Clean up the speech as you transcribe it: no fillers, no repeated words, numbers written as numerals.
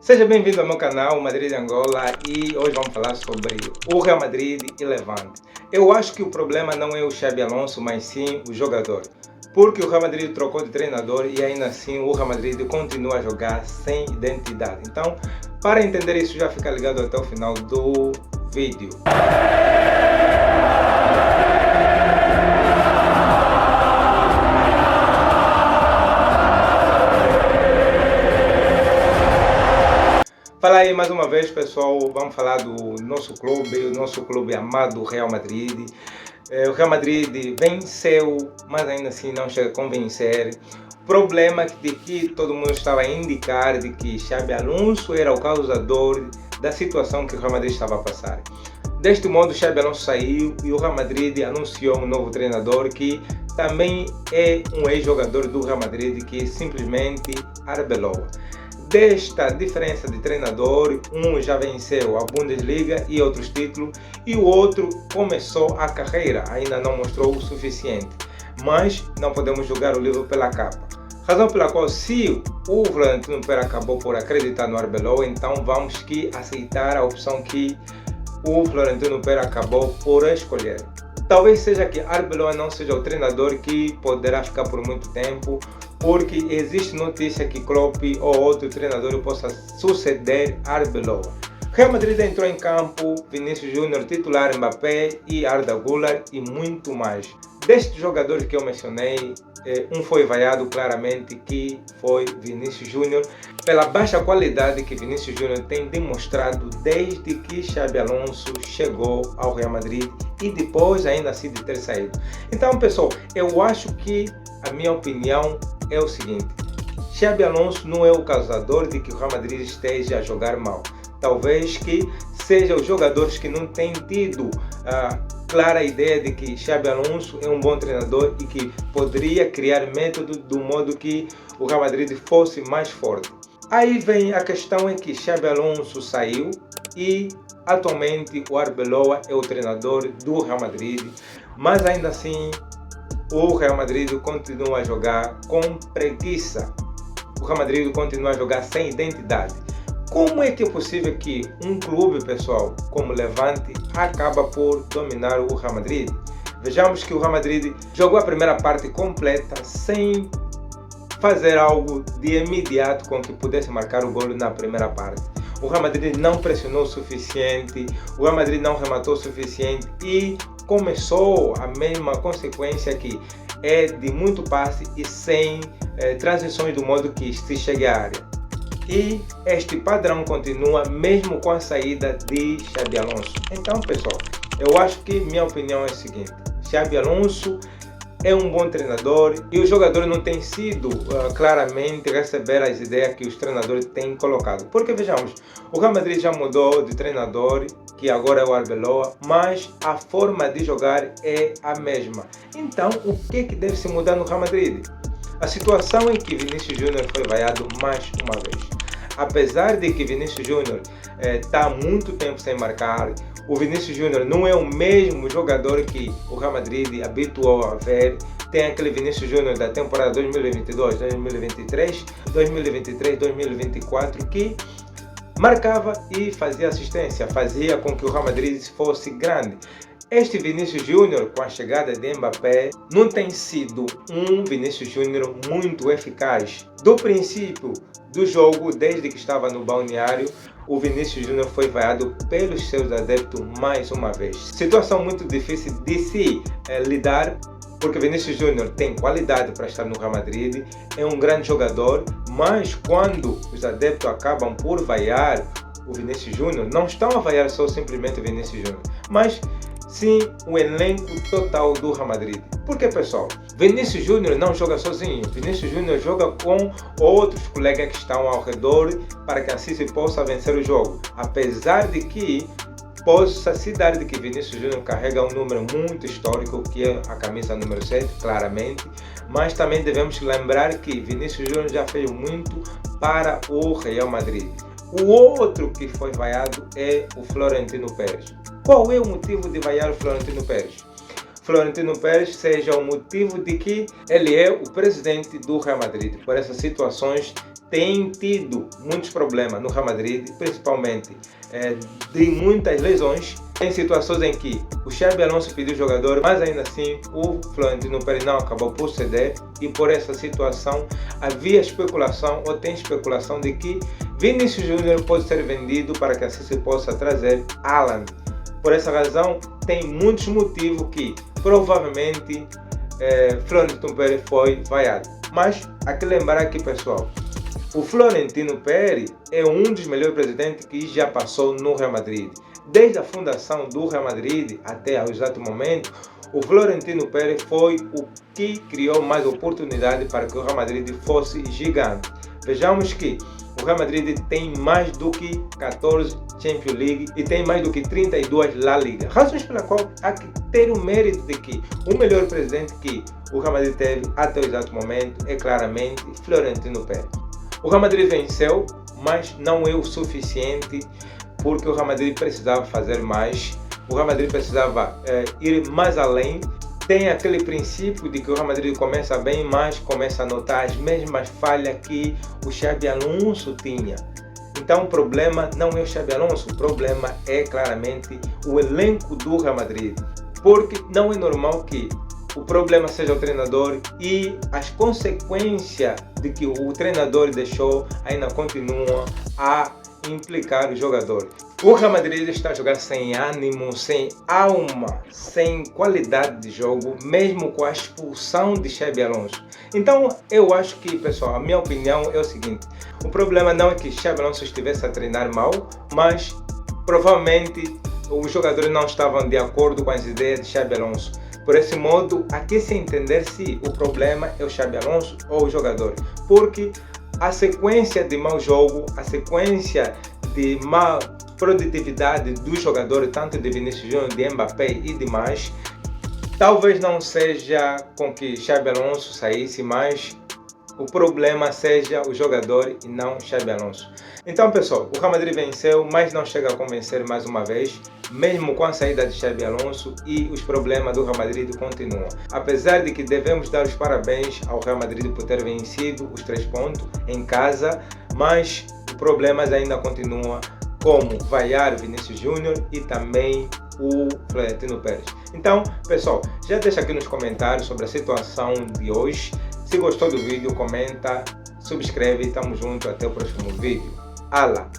Seja bem-vindo ao meu canal Madrid Angola e hoje vamos falar sobre o Real Madrid e Levante. Eu acho que o problema não é o Xabi Alonso, mas sim o jogador. Porque o Real Madrid trocou de treinador e ainda assim o Real Madrid continua a jogar sem identidade. Então, para entender isso, já fica ligado até o final do vídeo. Fala aí mais uma vez, pessoal, vamos falar do nosso clube, o nosso clube amado Real Madrid. O Real Madrid venceu, mas ainda assim não chega a convencer. Problema de que todo mundo estava a indicar de que Xabi Alonso era o causador da situação que o Real Madrid estava a passar. Deste modo, Xabi Alonso saiu e o Real Madrid anunciou um novo treinador que também é um ex-jogador do Real Madrid, que é simplesmente Arbeloa. Desta diferença de treinador, um já venceu a Bundesliga e outros títulos e o outro começou a carreira, ainda não mostrou o suficiente. Mas não podemos julgar o livro pela capa. Razão pela qual, se o Florentino Pérez acabou por acreditar no Arbeloa, então vamos que aceitar a opção que o Florentino Pérez acabou por escolher. Talvez seja que Arbeloa não seja o treinador que poderá ficar por muito tempo, porque existe notícia que Klopp ou outro treinador possa suceder Arbeloa. Real Madrid entrou em campo Vinícius Júnior, titular Mbappé e Arda Güler e muito mais. Destes jogadores que eu mencionei, um foi vaiado claramente, que foi Vinícius Júnior, pela baixa qualidade que Vinícius Júnior tem demonstrado desde que Xabi Alonso chegou ao Real Madrid e depois ainda assim de ter saído. Então, pessoal, eu acho que a minha opinião é o seguinte: Xabi Alonso não é o causador de que o Real Madrid esteja a jogar mal. Talvez que sejam os jogadores que não têm tido a clara ideia de que Xabi Alonso é um bom treinador e que poderia criar método do modo que o Real Madrid fosse mais forte. Aí vem a questão em que Xabi Alonso saiu e atualmente o Arbeloa é o treinador do Real Madrid, mas ainda assim o Real Madrid continua a jogar com preguiça. O Real Madrid continua a jogar sem identidade. Como é que é possível que um clube, pessoal, como Levante, acaba por dominar o Real Madrid? Vejamos que o Real Madrid jogou a primeira parte completa sem fazer algo de imediato com que pudesse marcar o gol na primeira parte. O Real Madrid não pressionou o suficiente, o Real Madrid não rematou o suficiente e começou a mesma consequência, que é de muito passe e sem transições do modo que se chegue à área. E este padrão continua mesmo com a saída de Xabi Alonso. Então, pessoal, eu acho que minha opinião é a seguinte: Xabi Alonso é um bom treinador e os jogadores não têm sido claramente receber as ideias que os treinadores têm colocado. Porque vejamos, o Real Madrid já mudou de treinador, que agora é o Arbeloa, mas a forma de jogar é a mesma. Então, o que deve se mudar no Real Madrid? A situação em que Vinícius Júnior foi vaiado mais uma vez. Apesar de que Vinícius Júnior está há muito tempo sem marcar, o Vinícius Júnior não é o mesmo jogador que o Real Madrid habituou a ver. Tem aquele Vinícius Júnior da temporada 2022, 2023, 2023, 2024, que marcava e fazia assistência, fazia com que o Real Madrid fosse grande. Este Vinícius Júnior, com a chegada de Mbappé, não tem sido um Vinícius Júnior muito eficaz. Do princípio do jogo, desde que estava no balneário, o Vinícius Júnior foi vaiado pelos seus adeptos mais uma vez. Situação muito difícil de se lidar, porque Vinícius Júnior tem qualidade para estar no Real Madrid, é um grande jogador, mas quando os adeptos acabam por vaiar o Vinícius Júnior, não estão a vaiar só simplesmente o Vinícius Júnior, mas sim o elenco total do Real Madrid. Porque, pessoal, Vinícius Júnior não joga sozinho. Vinícius Júnior joga com outros colegas que estão ao redor para que assim se possa vencer o jogo. Apesar de que possa se dar de que Vinícius Júnior carrega um número muito histórico, que é a camisa número 7, claramente. Mas também devemos lembrar que Vinícius Júnior já fez muito para o Real Madrid. O outro que foi vaiado é o Florentino Pérez. Qual é o motivo de vaiar o Florentino Pérez? Florentino Pérez seja o motivo de que ele é o presidente do Real Madrid. Por essas situações, tem tido muitos problemas no Real Madrid, principalmente de muitas lesões. Tem situações em que o Xabi Alonso pediu o jogador, mas ainda assim o Florentino Pérez não acabou por ceder, e por essa situação havia especulação, ou tem especulação, de que Vinícius Júnior pode ser vendido para que assim se possa trazer Haaland. Por essa razão, tem muitos motivos que provavelmente Florentino Pérez foi vaiado. Mas há que lembrar aqui, pessoal, o Florentino Pérez é um dos melhores presidentes que já passou no Real Madrid. Desde a fundação do Real Madrid até ao exato momento, o Florentino Pérez foi o que criou mais oportunidade para que o Real Madrid fosse gigante. Vejamos que o Real Madrid tem mais do que 14 Champions League e tem mais do que 32 La Liga. Razões pela qual há que ter o mérito de que o melhor presidente que o Real Madrid teve até o exato momento é claramente Florentino Pérez. O Real Madrid venceu, mas não é o suficiente, porque o Real Madrid precisava fazer mais. O Real Madrid precisava ir mais além. Tem aquele princípio de que o Real Madrid começa bem, mas começa a notar as mesmas falhas que o Xabi Alonso tinha. Então o problema não é o Xabi Alonso, o problema é claramente o elenco do Real Madrid. Porque não é normal que o problema seja o treinador e as consequências de que o treinador deixou ainda continuam a implicar o jogador. O Real Madrid está a jogar sem ânimo, sem alma, sem qualidade de jogo, mesmo com a expulsão de Xabi Alonso. Então eu acho que, pessoal, a minha opinião é o seguinte: o problema não é que Xabi Alonso estivesse a treinar mal, mas provavelmente os jogadores não estavam de acordo com as ideias de Xabi Alonso. Por esse modo, aqui se entender se o problema é o Xabi Alonso ou o jogador, porque a sequência de mau jogo, a sequência de má produtividade dos jogadores, tanto de Vinícius Júnior, de Mbappé e demais, talvez não seja com que Xabi Alonso saísse, mas o problema seja o jogador e não Xabi Alonso. Então, pessoal, o Real Madrid venceu, mas não chega a convencer mais uma vez, mesmo com a saída de Xabi Alonso, e os problemas do Real Madrid continuam. Apesar de que devemos dar os parabéns ao Real Madrid por ter vencido os 3 pontos em casa, mas os problemas ainda continuam, como vaiar Vinícius Júnior e também o Florentino Pérez. Então, pessoal, já deixa aqui nos comentários sobre a situação de hoje. Se gostou do vídeo, comenta, subscreve, tamo junto, até o próximo vídeo. Ala!